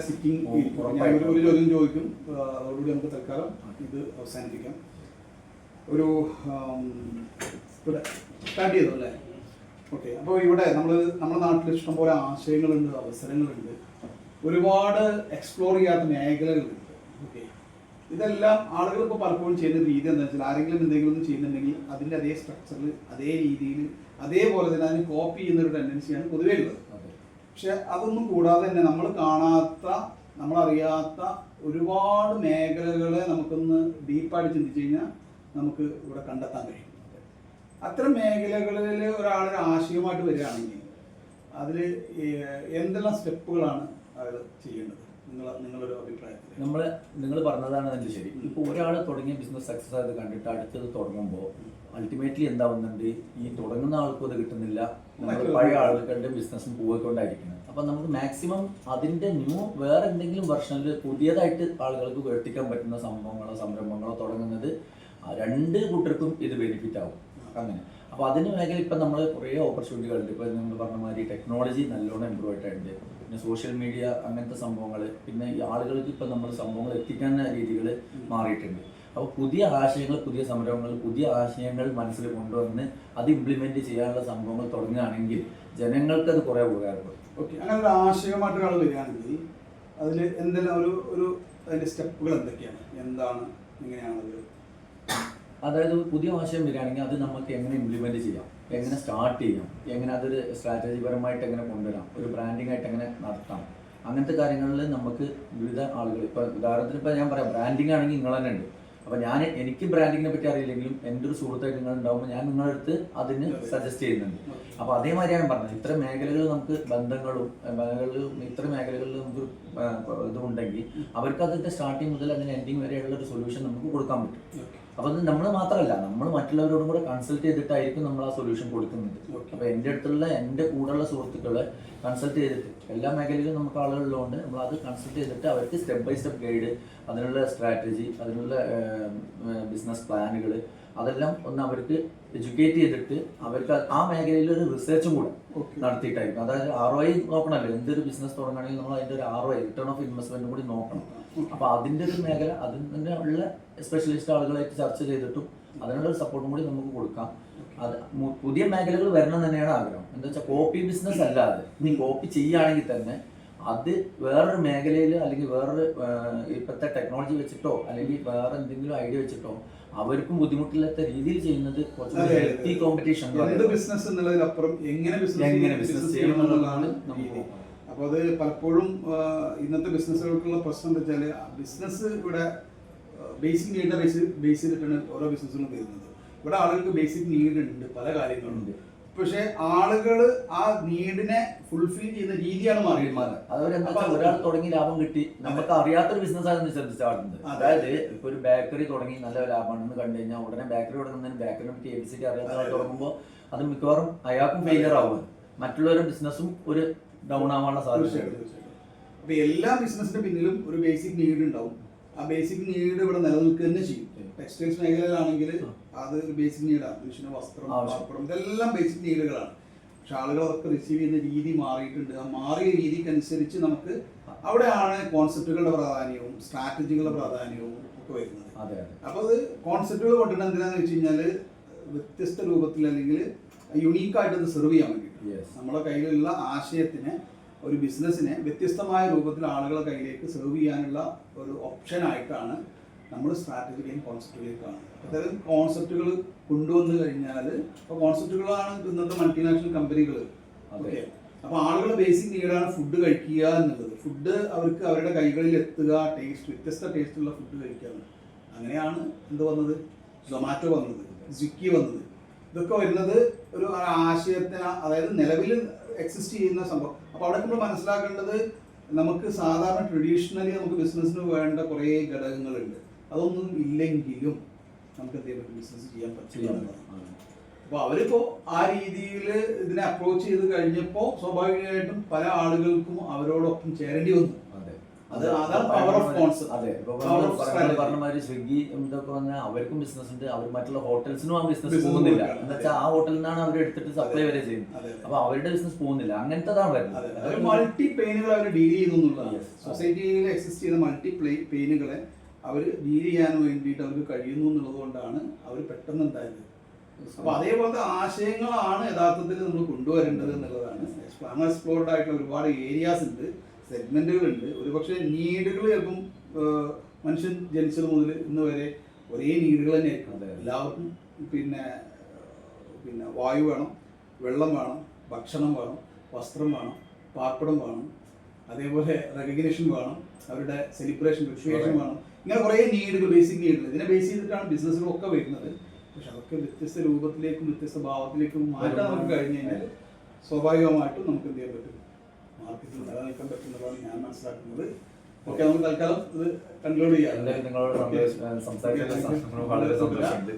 Sitting ഒരു ചോദ്യം ചോദിക്കും, അതോടുകൂടി നമുക്ക് തൽക്കാലം ഇത് അവസാനിപ്പിക്കാം. ഒരു സ്റ്റാർട്ട് ചെയ്തു അല്ലേ? ഓക്കെ. അപ്പോൾ ഇവിടെ നമ്മുടെ നാട്ടിൽ ഇഷ്ടംപോലെ ആശയങ്ങളുണ്ട്, അവസരങ്ങളുണ്ട്, ഒരുപാട് എക്സ്പ്ലോർ ചെയ്യാത്ത മേഖലകളുണ്ട്. ഓക്കെ. ഇതെല്ലാം ആളുകൾ ഇപ്പോൾ പലപ്പോഴും ചെയ്യുന്ന രീതി എന്താ വെച്ചാൽ, ആരെങ്കിലും എന്തെങ്കിലും ഒന്ന് ചെയ്യുന്നുണ്ടെങ്കിൽ അതിൻ്റെ അതേ സ്ട്രക്ചറിൽ അതേ രീതിയിൽ അതേപോലെ തന്നെ അതിന് കോപ്പി ചെയ്യുന്നൊരു ടെൻഡൻസിയാണ് പൊതുവേ ഉള്ളത്. പക്ഷെ അതൊന്നും കൂടാതെ തന്നെ നമ്മൾ കാണാത്ത, നമ്മളറിയാത്ത ഒരുപാട് മേഖലകളെ നമുക്കൊന്ന് ഡീപ്പായിട്ട് ചിന്തിച്ചു കഴിഞ്ഞാൽ നമുക്ക് ഇവിടെ കണ്ടെത്താൻ കഴിയും. അത്തരം മേഖലകളിൽ ഒരാളൊരു ആശയമായിട്ട് വരികയാണെങ്കിൽ അതിൽ എന്തെല്ലാം സ്റ്റെപ്പുകളാണ് അയാൾ ചെയ്യേണ്ടത് നിങ്ങളൊരു അഭിപ്രായത്തിൽ? നിങ്ങൾ പറഞ്ഞതാണ് അതിൻ്റെ ശരി. ഇപ്പോൾ ഒരാൾ തുടങ്ങിയ ബിസിനസ് സക്സസ് ആയത് കണ്ടിട്ട് അടുത്തത് തുടങ്ങുമ്പോൾ അൾട്ടിമേറ്റ്ലി എന്താവുന്നുണ്ട്, ഈ തുടങ്ങുന്ന ആൾക്കും അത് കിട്ടുന്നില്ല, പഴയ ആളുകളുടെ ബിസിനസ്സും പോയിക്കൊണ്ടായിരിക്കുന്നത്. അപ്പം നമുക്ക് മാക്സിമം അതിൻ്റെ വേറെ എന്തെങ്കിലും വെർഷനിൽ പുതിയതായിട്ട് ആളുകൾക്ക് എത്തിക്കാൻ പറ്റുന്ന സംരംഭങ്ങളോ തുടങ്ങുന്നത് രണ്ട് കൂട്ടർക്കും ഇത് ബെനിഫിറ്റ് ആവും. അങ്ങനെ അപ്പോൾ അതിന് മേഖല ഇപ്പം നമ്മൾ കുറേ ഓപ്പർച്യൂണിറ്റികളുണ്ട്. ഇപ്പോൾ നമ്മൾ പറഞ്ഞ മാതിരി ടെക്നോളജി നല്ലോണം ഇമ്പ്രൂവ് ആയിട്ടുണ്ട്, പിന്നെ സോഷ്യൽ മീഡിയ അങ്ങനത്തെ സംഭവങ്ങൾ, പിന്നെ ഈ ആളുകൾക്ക് ഇപ്പം നമ്മൾ സംഭവങ്ങൾ എത്തിക്കുന്ന രീതികൾ മാറിയിട്ടുണ്ട്. അപ്പോൾ പുതിയ ആശയങ്ങൾ, പുതിയ സംരംഭങ്ങൾ, പുതിയ ആശയങ്ങൾ മനസ്സിൽ കൊണ്ടുവന്ന് അത് ഇംപ്ലിമെൻറ്റ് ചെയ്യാനുള്ള സംഭവങ്ങൾ തുടങ്ങുകയാണെങ്കിൽ ജനങ്ങൾക്ക് അത് കുറേ ഉപകാരപ്പെടും. ഓക്കെ. അങ്ങനെ ഒരു ആശയമായിട്ട് ഒരാൾ വരികയാണെങ്കിൽ അതിൽ എന്തെല്ലാം ഒരു അതിൻ്റെ സ്റ്റെപ്പുകൾ എന്തൊക്കെയാണ്, എന്താണ്, എങ്ങനെയാണത്? അതായത് പുതിയ ആശയം വരികയാണെങ്കിൽ അത് നമുക്ക് എങ്ങനെ ഇംപ്ലിമെൻറ്റ് ചെയ്യാം, എങ്ങനെ സ്റ്റാർട്ട് ചെയ്യാം, എങ്ങനെ അതൊരു സ്ട്രാറ്റജിപരമായിട്ട് എങ്ങനെ കൊണ്ടുവരാം, ഒരു ബ്രാൻഡിങ് ആയിട്ട് എങ്ങനെ നടത്താം, അങ്ങനത്തെ കാര്യങ്ങളിൽ നമുക്ക് വിവിധ ആളുകൾ, ഇപ്പോൾ ഉദാഹരണത്തിന് ഇപ്പോൾ ഞാൻ പറയാം, ബ്രാൻഡിങ് ആണെങ്കിൽ നിങ്ങൾ തന്നെ ഉണ്ട്. അപ്പോൾ എനിക്ക് ബ്രാൻഡിങ്ങിനെ പറ്റി അറിയില്ലെങ്കിലും എൻ്റെ ഒരു സുഹൃത്തായിട്ട് നിങ്ങൾ ഉണ്ടാകുമ്പോൾ ഞാൻ നിങ്ങളുടെ അടുത്ത് അതിന് സജസ്റ്റ് ചെയ്യുന്നുണ്ട്. അപ്പോൾ അതേമാതിരിയാണ് പറഞ്ഞത്, ഇത്ര മേഖലകൾ നമുക്ക് ബന്ധങ്ങളും ഇത്ര മേഖലകളിൽ നമുക്ക് ഇതുണ്ടെങ്കിൽ അവർക്ക് അതിൻ്റെ സ്റ്റാർട്ടിങ് മുതൽ അതിന് എൻഡിങ് വരെയുള്ള ഒരു സൊല്യൂഷൻ നമുക്ക് കൊടുക്കാൻ പറ്റും. അപ്പോൾ അത് നമ്മൾ മാത്രമല്ല, നമ്മൾ മറ്റുള്ളവരോടും കൂടെ കൺസൾട്ട് ചെയ്തിട്ടായിരിക്കും നമ്മൾ ആ സൊല്യൂഷൻ കൊടുക്കുന്നത്. അപ്പോൾ എൻ്റെ കൂടെയുള്ള സുഹൃത്തുക്കളെ കൺസൾട്ട് ചെയ്തിട്ട്, എല്ലാ മേഖലയിലും നമുക്ക് ആളുകളുള്ളതുകൊണ്ട് നമ്മൾ അത് കൺസൾട്ട് ചെയ്തിട്ട് അവർക്ക് സ്റ്റെപ്പ് ബൈ സ്റ്റെപ്പ് ഗൈഡ്, അതിനുള്ള സ്ട്രാറ്റജി, അതിനുള്ള ബിസിനസ് പ്ലാനുകൾ അതെല്ലാം ഒന്ന് അവർക്ക് എഡ്യൂക്കേറ്റ് ചെയ്തിട്ട് അവർക്ക് ആ മേഖലയിൽ ഒരു റിസർച്ചും കൂടെ നടത്തിയിട്ടായിരിക്കും. അതായത് ROI നോക്കണമല്ലോ, എന്തൊരു ബിസിനസ് തുടങ്ങണമെങ്കിൽ നമ്മൾ അതിൻ്റെ ഒരു ROI, റിട്ടേൺ ഓഫ് ഇൻവെസ്റ്റ്മെൻറ്റും കൂടി നോക്കണം. അപ്പോൾ അതിൻ്റെ ഒരു മേഖല അതിൻ്റെ ഉള്ള സ്പെഷ്യലിസ്റ്റ് ആളുകളായിട്ട് ചർച്ച ചെയ്തിട്ടും അതിനുള്ള ഒരു സപ്പോർട്ടും കൂടി നമുക്ക് കൊടുക്കാം. അത് പുതിയ മേഖലകൾ വരണം തന്നെയാണ് ആഗ്രഹം. എന്താ വെച്ചാൽ കോപ്പി ബിസിനസ് അല്ലാതെ നീ കോപ്പി ചെയ്യുകയാണെങ്കിൽ തന്നെ അത് വേറൊരു മേഖലയിൽ അല്ലെങ്കിൽ വേറൊരു ഇപ്പോഴത്തെ ടെക്നോളജി വെച്ചിട്ടോ അല്ലെങ്കിൽ വേറെ എന്തെങ്കിലും ഐഡിയ വെച്ചിട്ടോ അവർക്കും ബുദ്ധിമുട്ടില്ലാത്ത രീതിയിൽ ചെയ്യുന്നത് കുറച്ച് ഹെൽത്തി കോമ്പറ്റീഷൻ. ബിസിനസ് എന്നുള്ളതിനപ്പുറം എങ്ങനെ ബിസിനസ് ചെയ്യണമെന്നുള്ളതാണ് നമുക്ക്. അപ്പോൾ അത് പലപ്പോഴും ഇന്നത്തെ ബിസിനസ്സുകൾക്കുള്ള പ്രശ്നം എന്താ വെച്ചാൽ, ബിസിനസ് ഇവിടെ ബേസിക് നീഡിനെ ബേസ് ചെയ്തിട്ടാണ് ഓരോ ബിസിനസ്സുകളും വരുന്നത്. ഇവിടെ ആളുകൾക്ക് ബേസിക് നീഡ് ഉണ്ട്, പല കാര്യങ്ങളുണ്ട്. പക്ഷെ ആളുകൾ ആ നീഡിനെ ഫുൾഫിൽ ചെയ്യുന്ന രീതിയാണ് മാറിയത്. അതെന്താ ഒരാൾ തുടങ്ങി ലാഭം കിട്ടി, നമുക്ക് അറിയാത്തൊരു ബിസിനസ് ആണ് ശ്രദ്ധിച്ചാടുന്നത്. അതായത് ഇപ്പൊ ഒരു ബേക്കറി തുടങ്ങി നല്ല ലാഭമാണെന്ന് കണ്ടു കഴിഞ്ഞാൽ ഉടനെ ബേക്കറി തുടങ്ങുന്നതിന് ബേക്കറിനെ പറ്റി ABC അറിയാത്ത ആൾ തുടങ്ങുമ്പോൾ അത് മിക്കവാറും അയാൾക്കും ഫെയിലിയർ ആവുക, മറ്റുള്ളവരുടെ ബിസിനസ്സും ഒരു ഡൗൺ ആവാനുള്ള സാധ്യതയുണ്ട്. അപ്പൊ എല്ലാ ബിസിനസിന്റെ പിന്നിലും ഒരു ബേസിക് നീഡ് ഉണ്ടാവും. ആ ബേസിക് നീഡ് ഇവിടെ നിലനിൽക്കുക തന്നെ ചെയ്യും. ടെക്സ്റ്റൈൽസ് മേഖലയിലാണെങ്കിൽ അത് ഒരു ബേസിക് നീഡാണ്. മനുഷ്യന് വസ്ത്രം, പാർപ്പിടം, ഇതെല്ലാം ബേസിക് നീഡുകളാണ്. പക്ഷെ ആളുകൾ അതൊക്കെ റിസീവ് ചെയ്യുന്ന രീതി മാറിയിട്ടുണ്ട്. ആ മാറിയ രീതിക്കനുസരിച്ച് നമുക്ക് അവിടെയാണ് കോൺസെപ്റ്റുകളുടെ പ്രാധാന്യവും സ്ട്രാറ്റജികളുടെ പ്രാധാന്യവും ഒക്കെ വരുന്നത്. അപ്പോൾ അത് കോൺസെപ്റ്റുകൾ കൊണ്ടുവരുന്നത് എന്തിനാന്ന് വെച്ച് കഴിഞ്ഞാൽ വ്യത്യസ്ത രൂപത്തിൽ അല്ലെങ്കിൽ യുണീക്കായിട്ട് അത് സെർവ് ചെയ്യാൻ വേണ്ടിയിട്ട് നമ്മുടെ കയ്യിലുള്ള ആശയത്തിനെ, ഒരു ബിസിനസ്സിനെ വ്യത്യസ്തമായ രൂപത്തിൽ ആളുകളുടെ കയ്യിലേക്ക് സെർവ് ചെയ്യാനുള്ള ഒരു ഓപ്ഷനായിട്ടാണ് നമ്മൾ സ്ട്രാറ്റജിക്കലും കോൺസെപ്റ്റുകളിലേക്ക് കാണുന്നത്. അതായത് കോൺസെപ്റ്റുകൾ കൊണ്ടുവന്നു കഴിഞ്ഞാൽ, അപ്പോൾ കോൺസെപ്റ്റുകളാണ് ഇന്നത്തെ മൾട്ടിനാഷണൽ കമ്പനികൾ. ഓക്കെ. അപ്പോൾ ആളുകളുടെ ബേസിക് നീഡാണ് ഫുഡ് കഴിക്കുക എന്നുള്ളത്. ഫുഡ് അവർക്ക് അവരുടെ കൈകളിൽ എത്തുക, വ്യത്യസ്ത ടേസ്റ്റുള്ള ഫുഡ് കഴിക്കുക. അങ്ങനെയാണ് എന്ത് വന്നത്, സൊമാറ്റോ വന്നത്, സ്വിഗ്ഗി വന്നത്. ഇതൊക്കെ വരുന്നത് ഒരു ആശയത്തിന്, അതായത് നിലവിൽ എക്സിസ്റ്റ് ചെയ്യുന്ന സംഭവം. അപ്പോൾ അവിടെ നമ്മൾ മനസ്സിലാക്കേണ്ടത്, നമുക്ക് സാധാരണ ട്രഡീഷണലി നമുക്ക് ബിസിനസ്സിന് വേണ്ട കുറേ ഘടകങ്ങളുണ്ട്. അതൊന്നും ഇല്ലെങ്കിലും നമുക്ക് എന്ത് ചെയ്യാൻ പറ്റും, ബിസിനസ് ചെയ്യാൻ പറ്റില്ല. അപ്പോൾ അവരിപ്പോൾ ആ രീതിയിൽ ഇതിനെ അപ്രോച്ച് ചെയ്ത് കഴിഞ്ഞപ്പോൾ സ്വാഭാവികമായിട്ടും പല ആളുകൾക്കും അവരോടൊപ്പം ചേരേണ്ടി വന്നു. അതാണ് power of concept. അതെ, ഇപ്പൊ Power of strategy. പറഞ്ഞ മാതിരി സ്വിഗ്ഗി ഇതൊക്കെ പറഞ്ഞാൽ അവർക്കും ബിസിനസ് ഉണ്ട്, അവർ മറ്റുള്ള ഹോട്ടൽസിനും ആ ബിസിനസ് Business പോകുന്നില്ല. കൊടുക്കുകയാണ്. എന്ന് വെച്ചാൽ ആ ഹോട്ടലിൽ നിന്നാണ് അവർ എടുത്തിട്ട് സപ്ലൈ വരെ ചെയ്യുന്നത്. അതെ. അപ്പൊ അവരുടെ ബിസിനസ് പോകുന്നില്ല, അങ്ങനത്തെതാണ് വരുന്നത്. അതൊരു മൾട്ടി പെയിനുകൾ അവർ ഡീൽ ചെയ്യുന്നു എന്നുള്ളതാണ്. Yes. സൊസൈറ്റിയിൽ എക്സിസ്റ്റ് ചെയ്യുന്ന മൾട്ടി പെയിനുകളെ അവർ ഡീൽ ചെയ്യാൻ വേണ്ടിയിട്ട് അവർക്ക് കഴിയുന്നു എന്നുള്ളത് കൊണ്ടാണ് അവർ പെട്ടെന്ന് ഉണ്ടായത്. അപ്പൊ അതേപോലത്തെ ആശയങ്ങളാണ് യഥാർത്ഥത്തിൽ നമ്മൾ കൊണ്ടുവരേണ്ടത് എന്നുള്ളതാണ്. എക്സ്പ്ലോർഡ് ആയിട്ടുള്ള ഒരുപാട് ഏരിയാസ് ഉണ്ട്, സെഗ്മെന്റുകളുണ്ട്. ഒരുപക്ഷെ നീഡുകൾ ചിലപ്പം മനുഷ്യൻ ജനിച്ചത് മുതൽ ഇന്ന് വരെ ഒരേ നീഡുകൾ തന്നെ ആയിരിക്കും. എല്ലാവർക്കും പിന്നെ വായു വേണം, വെള്ളം വേണം, ഭക്ഷണം വേണം, വസ്ത്രം വേണം, പാർപ്പിടം വേണം, അതേപോലെ റെക്കഗ്നേഷൻ വേണം, അവരുടെ സെലിബ്രേഷൻ റിക്രിയേഷൻ വേണം. ഇങ്ങനെ കുറേ നീഡുകൾ, ബേസിക് നീഡുകൾ, ഇതിനെ ബേസ് ചെയ്തിട്ടാണ് ബിസിനസ്സുകളൊക്കെ വരുന്നത്. പക്ഷെ അതൊക്കെ വ്യത്യസ്ത രൂപത്തിലേക്കും വ്യത്യസ്ത ഭാവത്തിലേക്കും മാറ്റാൻ നമുക്ക് കഴിഞ്ഞു കഴിഞ്ഞാൽ സ്വാഭാവികമായിട്ടും നമുക്ക് എന്ത് ചെയ്യാൻ പറ്റും, മാർക്കറ്റിൽ നിലനിൽക്കാൻ പറ്റുന്നതാണ് ഞാൻ മനസ്സിലാക്കുന്നത്. ഓക്കെ, നമുക്ക് തൽക്കാലം ഇത് കൺക്ലൂഡ് ചെയ്യാം. നിങ്ങളോട് സംസാരിക്കാൻ വളരെ സന്തോഷമുണ്ട്.